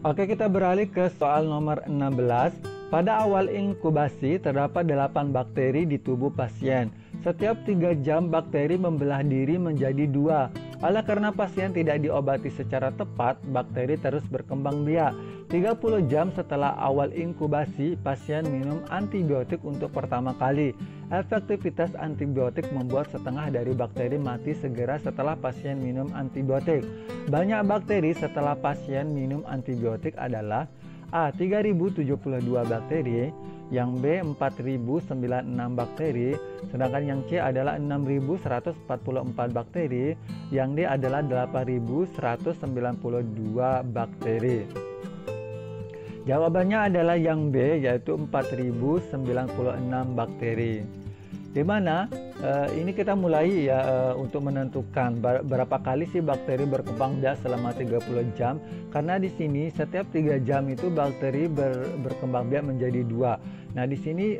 Oke, kita beralih ke soal nomor 16. Pada awal inkubasi terdapat 8 bakteri di tubuh pasien. Setiap 3 jam bakteri membelah diri menjadi 2. Oleh karena pasien tidak diobati secara tepat, bakteri terus berkembang biak. 30 jam setelah awal inkubasi, pasien minum antibiotik untuk pertama kali. Efektivitas antibiotik membuat setengah dari bakteri mati segera setelah pasien minum antibiotik. Banyak bakteri setelah pasien minum antibiotik adalah A. 3072 bakteri, yang B. 4096 bakteri, sedangkan yang C adalah 6144 bakteri, yang D adalah 8192 bakteri. Jawabannya adalah yang B, yaitu 4096 bakteri. Di mana ini kita mulai ya untuk menentukan berapa kali sih bakteri berkembang biak selama 30 jam, karena di sini setiap 3 jam itu bakteri berkembang biak menjadi 2. Nah, di sini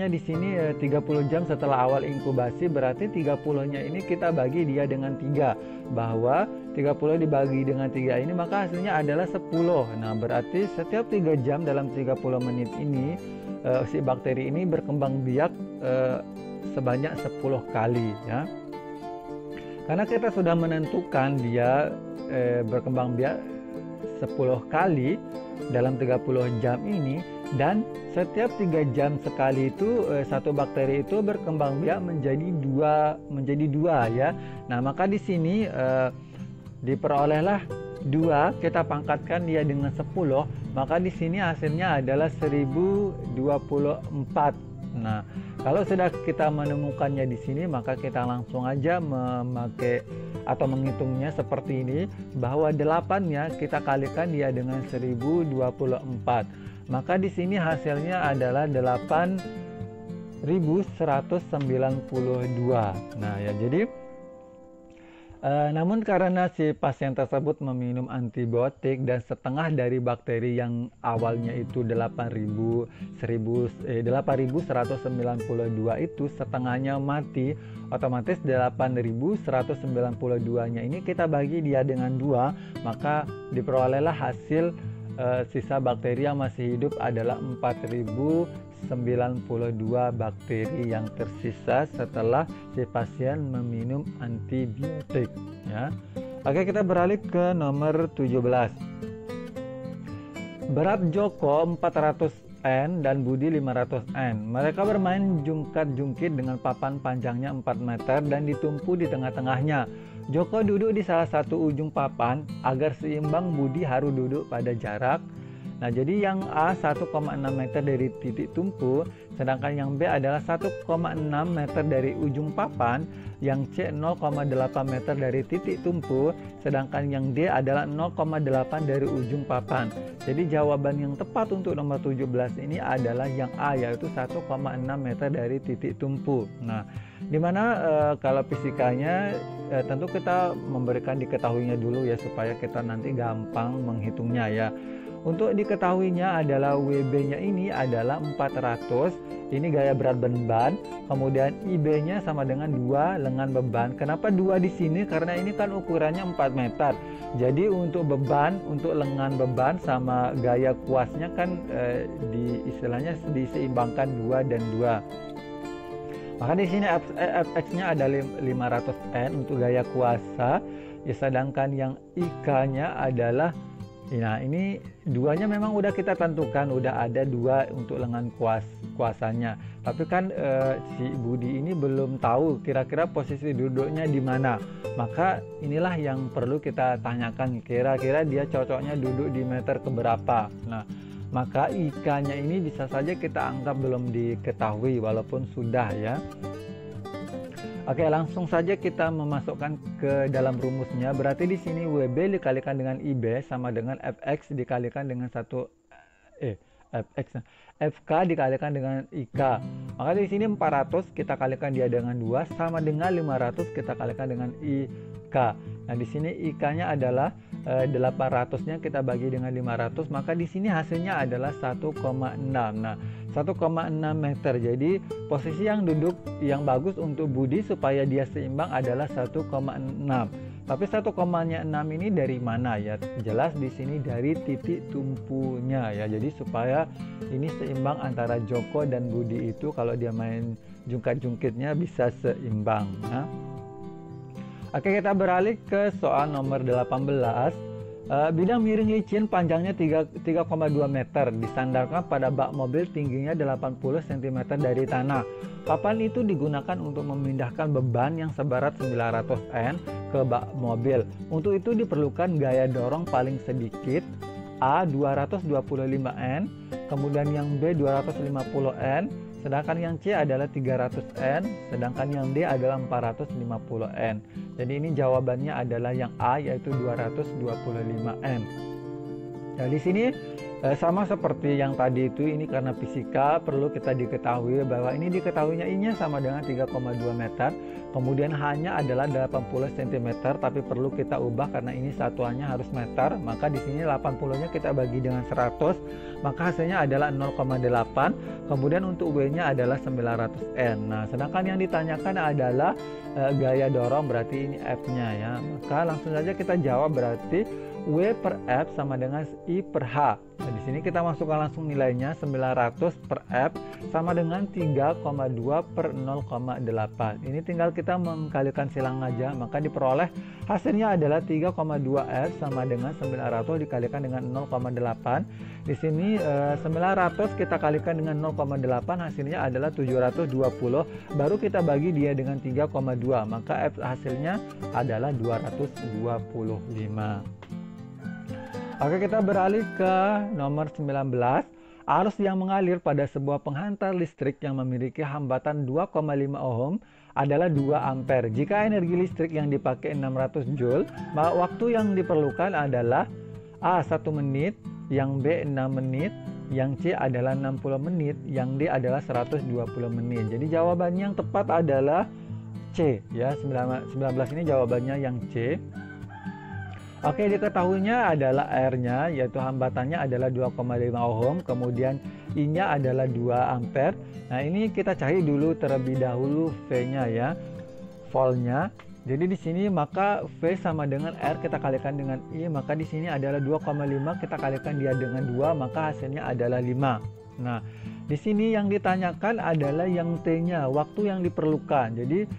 di sini 30 jam setelah awal inkubasi, berarti 30-nya ini kita bagi dia dengan 3. Bahwa 30 dibagi dengan 3 ini maka hasilnya adalah 10. Nah, berarti setiap 3 jam dalam 30 menit ini si bakteri ini berkembang biak sebanyak 10 kali ya. Karena kita sudah menentukan dia berkembang biak 10 kali dalam 30 jam ini, dan setiap 3 jam sekali itu satu bakteri itu berkembang biak menjadi 2 ya. Nah, maka di sini diperolehlah 2, kita pangkatkan dia dengan 10, maka di sini hasilnya adalah 1024. Nah, kalau sudah kita menemukannya di sini, maka kita langsung aja memakai atau menghitungnya seperti ini, bahwa 8-nya kita kalikan dia dengan 1024. Maka di sini hasilnya adalah 8192. Nah, ya, jadi namun karena si pasien tersebut meminum antibiotik dan setengah dari bakteri yang awalnya itu 8192 itu setengahnya mati, otomatis 8192-nya ini kita bagi dia dengan 2, maka diperolehlah hasil sisa bakteri yang masih hidup adalah 4092 bakteri yang tersisa setelah si pasien meminum antibiotik ya. Oke, kita beralih ke nomor 17. Berat Joko 400N dan Budi 500N. Mereka bermain jungkat-jungkit dengan papan panjangnya 4 meter dan ditumpu di tengah-tengahnya. Joko duduk di salah satu ujung papan. Agar seimbang, Budi harus duduk pada jarak. Nah, jadi yang A 1,6 meter dari titik tumpu, sedangkan yang B adalah 1,6 meter dari ujung papan, yang C 0,8 meter dari titik tumpu, sedangkan yang D adalah 0,8 dari ujung papan. Jadi jawaban yang tepat untuk nomor 17 ini adalah yang A, yaitu 1,6 meter dari titik tumpu. Nah, dimana kalau fisikanya tentu kita memberikan diketahuinya dulu ya, supaya kita nanti gampang menghitungnya ya. Untuk diketahuinya adalah WB-nya ini adalah 400, ini gaya berat beban, kemudian IB-nya sama dengan 2 lengan beban. Kenapa 2 di sini? Karena ini kan ukurannya 4 meter. Jadi untuk beban, untuk lengan beban sama gaya kuasnya kan istilahnya diseimbangkan 2 dan 2. Maka di sini Fx-nya ada 500N untuk gaya kuasa, ya, sedangkan yang IK-nya adalah, nah ini 2-nya memang udah kita tentukan, udah ada 2 untuk lengan kuasanya. Tapi kan si Budi ini belum tahu kira-kira posisi duduknya di mana. Maka inilah yang perlu kita tanyakan, kira-kira dia cocoknya duduk di meter keberapa. Nah, maka IK-nya ini bisa saja kita anggap belum diketahui walaupun sudah ya. Oke, langsung saja kita memasukkan ke dalam rumusnya. Berarti di sini WB dikalikan dengan IB sama dengan Fx dikalikan dengan FK dikalikan dengan IK. Maka di sini 400 kita kalikan dia dengan 2 sama dengan 500 kita kalikan dengan IK. Nah, di sini IK-nya adalah 800-nya kita bagi dengan 500, maka di sini hasilnya adalah 1,6. Nah, 1,6 meter. Jadi posisi yang duduk yang bagus untuk Budi supaya dia seimbang adalah 1,6. Tapi 1,6 ini dari mana ya? Jelas di sini dari titik tumpunya ya. Jadi supaya ini seimbang antara Joko dan Budi itu kalau dia main jungkat-jungkitnya bisa seimbang ya. Oke, kita beralih ke soal nomor 18. Bidang miring licin panjangnya 3,2 meter disandarkan pada bak mobil tingginya 80 cm dari tanah. Papan itu digunakan untuk memindahkan beban yang seberat 900 N ke bak mobil. Untuk itu diperlukan gaya dorong paling sedikit A 225 N, kemudian yang B 250 N, sedangkan yang C adalah 300 N, sedangkan yang D adalah 450 N. Jadi ini jawabannya adalah yang A, yaitu 225 N. Nah, di sini sama seperti yang tadi itu, ini karena fisika perlu kita diketahui bahwa ini diketahuinya I-nya sama dengan 3,2 meter, kemudian H-nya adalah 80 cm, tapi perlu kita ubah karena ini satuannya harus meter, maka di sini 80-nya kita bagi dengan 100, maka hasilnya adalah 0,8, kemudian untuk W-nya adalah 900 N. Nah, sedangkan yang ditanyakan adalah gaya dorong, berarti ini F-nya ya, maka langsung saja kita jawab, berarti W per F sama dengan I per H. Nah, di sini kita masukkan langsung nilainya, 900 per F sama dengan 3,2 per 0,8. Ini tinggal kita mengkalikan silang aja, maka diperoleh hasilnya adalah 3,2 F sama dengan 900 dikalikan dengan 0,8. Di sini 900 kita kalikan dengan 0,8, hasilnya adalah 720. Baru kita bagi dia dengan 3,2, maka F hasilnya adalah 225. Oke, kita beralih ke nomor 19. Arus yang mengalir pada sebuah penghantar listrik yang memiliki hambatan 2,5 ohm adalah 2 ampere. Jika energi listrik yang dipakai 600 joule, maka waktu yang diperlukan adalah A 1 menit, yang B 6 menit, yang C adalah 60 menit, yang D adalah 120 menit. Jadi jawabannya yang tepat adalah C ya. 19 ini jawabannya yang C. Oke, diketahuinya adalah R-nya, yaitu hambatannya adalah 2,5 ohm, kemudian I-nya adalah 2 ampere. Nah, ini kita cari dulu terlebih dahulu V-nya ya, voltnya. Jadi di sini maka V sama dengan R kita kalikan dengan I, maka di sini adalah 2,5 kita kalikan dia dengan 2, maka hasilnya adalah 5. Nah, di sini yang ditanyakan adalah yang T-nya, waktu yang diperlukan. Jadi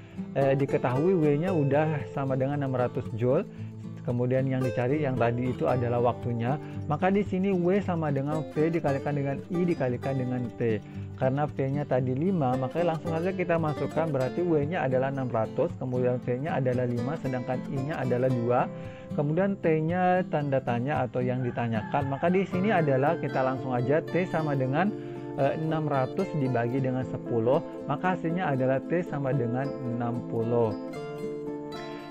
diketahui W-nya udah sama dengan 600 joule. Kemudian yang dicari yang tadi itu adalah waktunya, maka di sini W sama dengan V dikalikan dengan I dikalikan dengan T. Karena V-nya tadi 5, maka langsung saja kita masukkan, berarti W-nya adalah 600, kemudian V-nya adalah 5, sedangkan I-nya adalah 2. Kemudian T-nya tanda tanya atau yang ditanyakan, maka di sini adalah kita langsung aja T sama dengan 600 dibagi dengan 10, maka hasilnya adalah T sama dengan 60.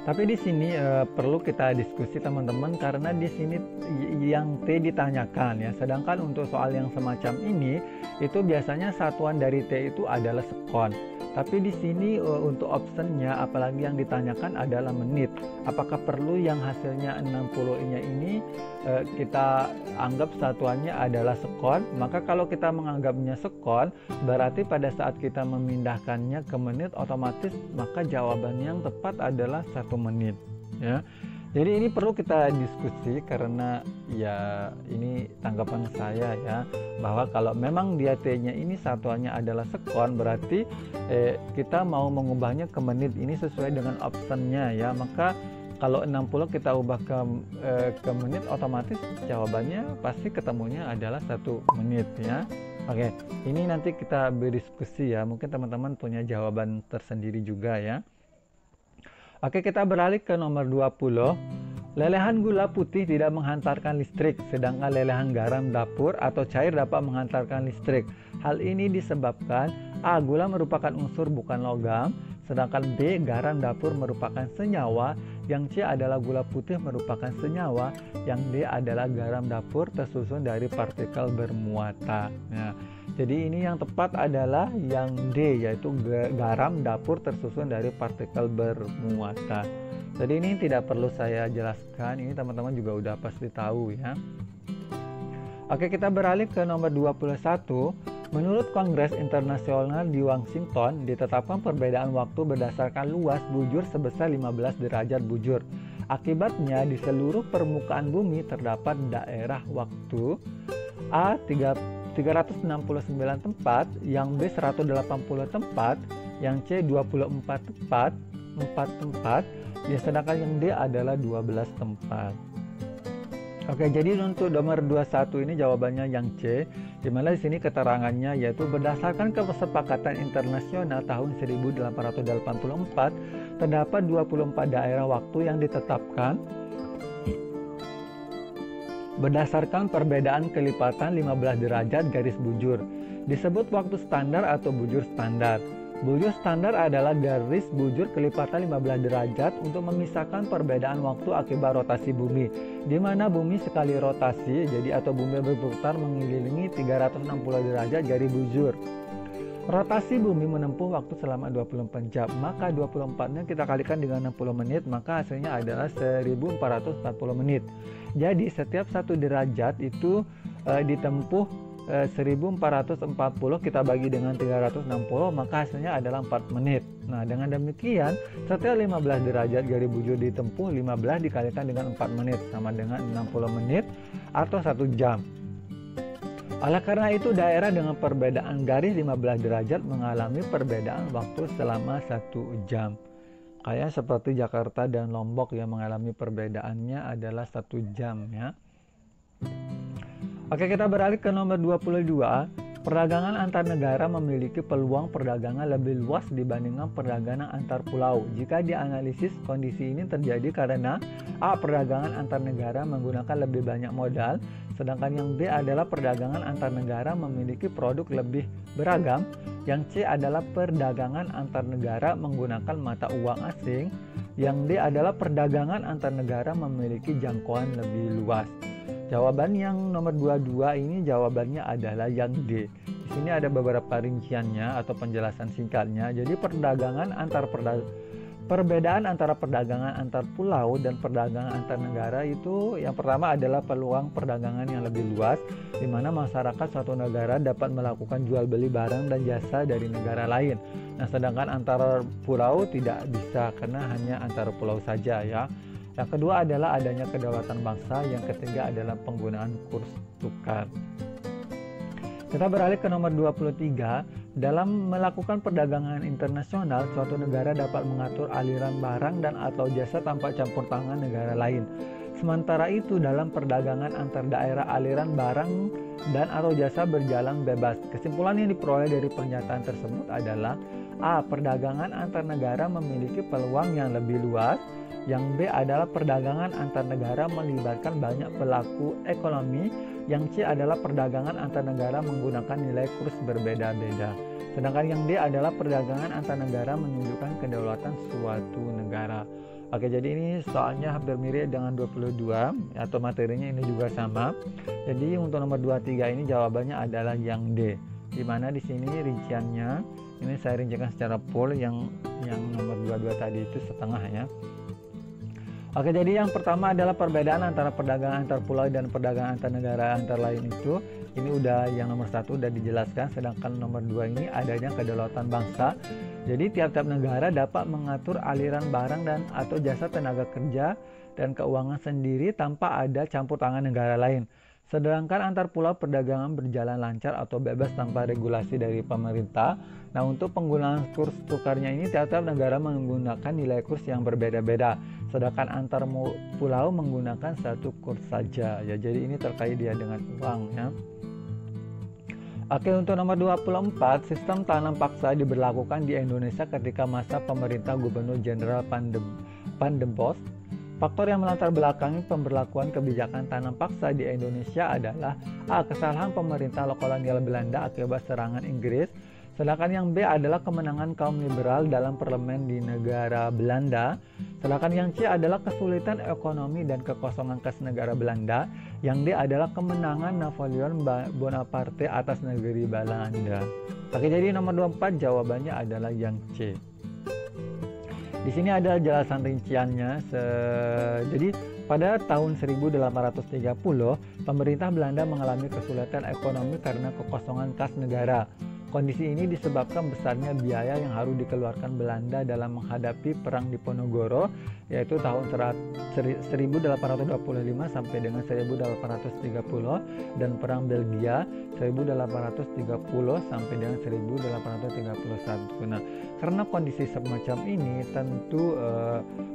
Tapi di sini perlu kita diskusi teman-teman, karena di sini yang T ditanyakan ya. Sedangkan untuk soal yang semacam ini itu biasanya satuan dari T itu adalah sekon. Tapi di sini untuk optionnya apalagi yang ditanyakan adalah menit. Apakah perlu yang hasilnya 60-nya ini kita anggap satuannya adalah sekon? Maka kalau kita menganggapnya sekon, berarti pada saat kita memindahkannya ke menit otomatis maka jawabannya yang tepat adalah 1 menit ya. Jadi ini perlu kita diskusi karena ya ini tanggapan saya ya, bahwa kalau memang dia T-nya ini satuannya adalah sekon, berarti kita mau mengubahnya ke menit ini sesuai dengan optionnya ya. Maka kalau 60 kita ubah ke menit, otomatis jawabannya pasti ketemunya adalah 1 menit ya. Oke, ini nanti kita berdiskusi ya, mungkin teman-teman punya jawaban tersendiri juga ya. Oke, kita beralih ke nomor 20. Lelehan gula putih tidak menghantarkan listrik, sedangkan lelehan garam dapur atau cair dapat menghantarkan listrik. Hal ini disebabkan A. Gula merupakan unsur bukan logam, sedangkan B. Garam dapur merupakan senyawa, yang C adalah gula putih merupakan senyawa, yang D adalah garam dapur tersusun dari partikel bermuatan. Nah, jadi ini yang tepat adalah yang D, yaitu garam dapur tersusun dari partikel bermuatan. Jadi ini tidak perlu saya jelaskan, ini teman-teman juga udah pasti tahu ya. Oke, kita beralih ke nomor 21. Menurut Kongres Internasional di Washington, ditetapkan perbedaan waktu berdasarkan luas bujur sebesar 15 derajat bujur. Akibatnya di seluruh permukaan bumi terdapat daerah waktu A 369 tempat, yang B 180 tempat, yang C 24 tempat, 4 tempat, ya sedangkan yang D adalah 12 tempat. Oke, jadi untuk nomor 21 ini jawabannya yang C, di mana di sini keterangannya yaitu berdasarkan kesepakatan internasional tahun 1884 terdapat 24 daerah waktu yang ditetapkan berdasarkan perbedaan kelipatan 15 derajat garis bujur. Disebut waktu standar atau bujur standar. Bujur standar adalah garis bujur kelipatan 15 derajat untuk memisahkan perbedaan waktu akibat rotasi bumi, di mana bumi sekali rotasi, jadi atau bumi berputar mengelilingi 360 derajat garis bujur. Rotasi bumi menempuh waktu selama 24 jam, maka 24-nya kita kalikan dengan 60 menit, maka hasilnya adalah 1440 menit. Jadi setiap 1 derajat itu ditempuh 1440 kita bagi dengan 360, maka hasilnya adalah 4 menit. Nah, dengan demikian setiap 15 derajat garis bujur ditempuh 15 dikalikan dengan 4 menit sama dengan 60 menit atau 1 jam. Oleh karena itu daerah dengan perbedaan garis 15 derajat mengalami perbedaan waktu selama 1 jam. Kayak seperti Jakarta dan Lombok yang mengalami perbedaannya adalah 1 jam ya. Oke, kita beralih ke nomor 22. Perdagangan antar negara memiliki peluang perdagangan lebih luas dibandingkan perdagangan antar pulau. Jika dianalisis, kondisi ini terjadi karena A. Perdagangan antar negara menggunakan lebih banyak modal, sedangkan yang B adalah perdagangan antar negara memiliki produk lebih beragam. Yang C adalah perdagangan antar negara menggunakan mata uang asing. Yang D adalah perdagangan antar negara memiliki jangkauan lebih luas. Jawaban yang nomor 22 ini jawabannya adalah yang D. Di sini ada beberapa rinciannya atau penjelasan singkatnya. Jadi perbedaan antara perdagangan antar pulau dan perdagangan antar negara itu yang pertama adalah peluang perdagangan yang lebih luas, di mana masyarakat suatu negara dapat melakukan jual beli barang dan jasa dari negara lain. Nah, sedangkan antar pulau tidak bisa karena hanya antar pulau saja ya. Yang kedua adalah adanya kedaulatan bangsa, yang ketiga adalah penggunaan kurs tukar. Kita beralih ke nomor 23. Dalam melakukan perdagangan internasional, suatu negara dapat mengatur aliran barang dan atau jasa tanpa campur tangan negara lain. Sementara itu dalam perdagangan antar daerah aliran barang dan atau jasa berjalan bebas. Kesimpulan yang diperoleh dari pernyataan tersebut adalah A. Perdagangan antar negara memiliki peluang yang lebih luas. Yang B adalah perdagangan antar negara melibatkan banyak pelaku ekonomi. Yang C adalah perdagangan antar negara menggunakan nilai kurs berbeda-beda. Sedangkan yang D adalah perdagangan antar negara menunjukkan kedaulatan suatu negara. Oke, jadi ini soalnya hampir mirip dengan 22 atau materinya ini juga sama. Jadi untuk nomor 23 ini jawabannya adalah yang D. Di mana di sini rinciannya ini saya rincikan secara full, yang nomor 22 tadi itu setengah ya. Oke, jadi yang pertama adalah perbedaan antara perdagangan antar pulau dan perdagangan antar negara antar lain itu. Ini udah yang nomor 1 udah dijelaskan, sedangkan nomor 2 ini adanya kedaulatan bangsa. Jadi tiap-tiap negara dapat mengatur aliran barang dan atau jasa tenaga kerja dan keuangan sendiri tanpa ada campur tangan negara lain. Sedangkan antar pulau perdagangan berjalan lancar atau bebas tanpa regulasi dari pemerintah. Nah, untuk penggunaan kurs tukarnya ini tiap-tiap negara menggunakan nilai kurs yang berbeda-beda. Sedangkan antar pulau menggunakan satu kurs saja. Ya, jadi ini terkait dia dengan uang ya. Oke, untuk nomor 24, sistem tanam paksa diberlakukan di Indonesia ketika masa pemerintah Gubernur Jenderal Pandembos. Faktor yang melatar belakangi pemberlakuan kebijakan tanam paksa di Indonesia adalah A. Kesalahan pemerintah kolonial Belanda akibat serangan Inggris. Sedangkan yang B adalah kemenangan kaum liberal dalam parlemen di negara Belanda. Sedangkan yang C adalah kesulitan ekonomi dan kekosongan kas negara Belanda. Yang D adalah kemenangan Napoleon Bonaparte atas negeri Belanda. Oke, jadi nomor 24 jawabannya adalah yang C. Di sini ada jelasan rinciannya. Jadi pada tahun 1830, pemerintah Belanda mengalami kesulitan ekonomi karena kekosongan kas negara. Kondisi ini disebabkan besarnya biaya yang harus dikeluarkan Belanda dalam menghadapi Perang Diponegoro, yaitu tahun 1825 sampai dengan 1830, dan Perang Belgia 1830 sampai dengan 1831. Nah, karena kondisi semacam ini, tentu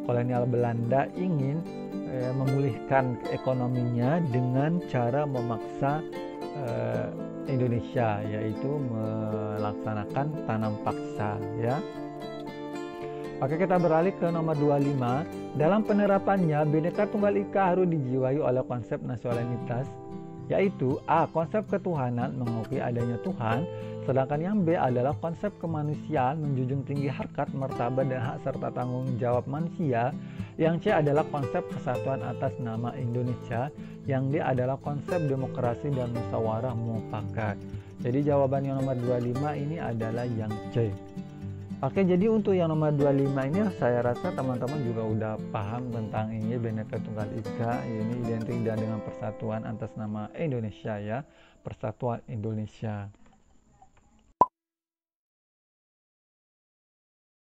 kolonial Belanda ingin memulihkan ekonominya dengan cara memaksa Indonesia, yaitu melaksanakan tanam paksa, ya. Oke, kita beralih ke nomor 25. Dalam penerapannya, Bhinneka Tunggal Ika harus dijiwai oleh konsep nasionalitas, yaitu A. Konsep ketuhanan, mengakui adanya Tuhan, sedangkan yang B adalah konsep kemanusiaan, menjunjung tinggi harkat, martabat, dan hak serta tanggung jawab manusia. Yang C adalah konsep kesatuan atas nama Indonesia. Yang D adalah konsep demokrasi dan musyawarah mufakat. Jadi jawaban yang nomor 25 ini adalah yang C. Oke, jadi untuk yang nomor 25 ini saya rasa teman-teman juga udah paham tentang ini Bhinneka Tunggal Ika. Ini identik dengan persatuan atas nama Indonesia, ya, Persatuan Indonesia.